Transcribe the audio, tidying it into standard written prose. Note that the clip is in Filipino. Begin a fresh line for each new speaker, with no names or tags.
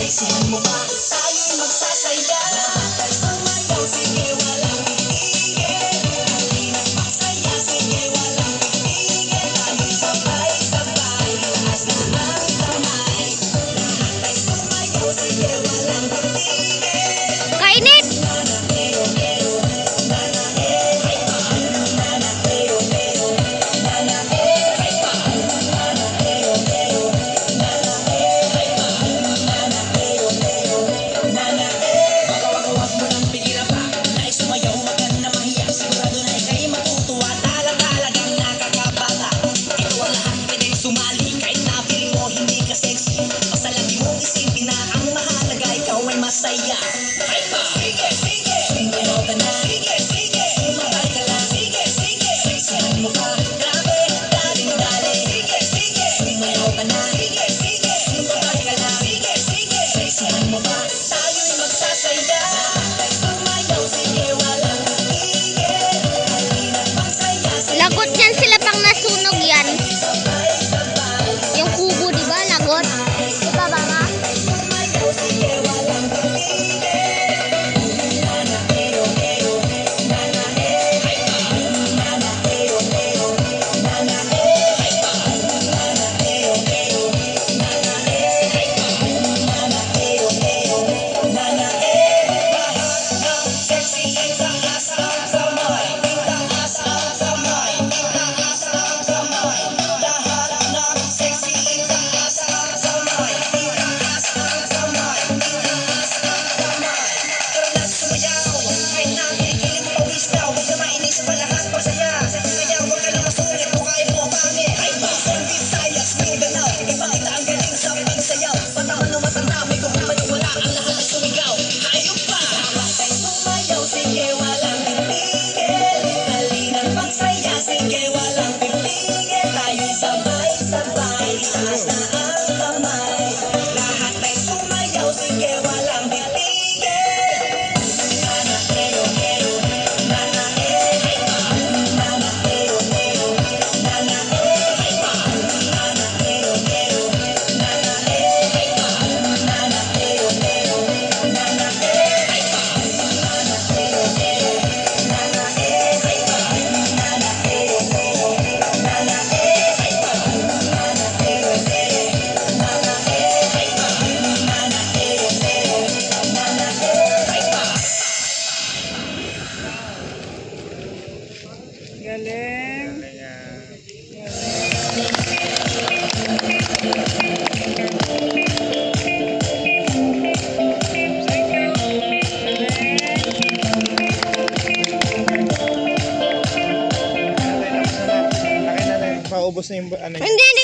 Seksihan mo ba? Tayo'y magsasaya. Sumayaw, sige, walang pipigil. Halina't magsaya, sige, walang pipigil. Tayo'y sabay-sabay, taas na ang kamay. Lahat ay sumayaw, sige, walang pipigil.
Kainit!
Sumali kahit na feeling mo hindi ka sexy. Basta lagi mong isipin na ang mahalaga ikaw ay masaya. Ay pa! Sige, sige! Sumayaw ka na. Sige, sige! Sumabay ka lang. Sige, sige! Seksihan mo ka. Grabe, daling-dali. Sige, sige! Sumayaw ka na. Sige, sige! Sumabay ka lang. Sige, sige! Seksihan mo ba? Tayo'y magsasaya. Sumayaw, sige, walang pipigil. Halina't magsaya, sige.
Lagot yan sila pang nasunog yan. Yung kubo, di ba? Lagot. Diba, Mama?
Galing.
Paubos na yung ano.
Hindi ko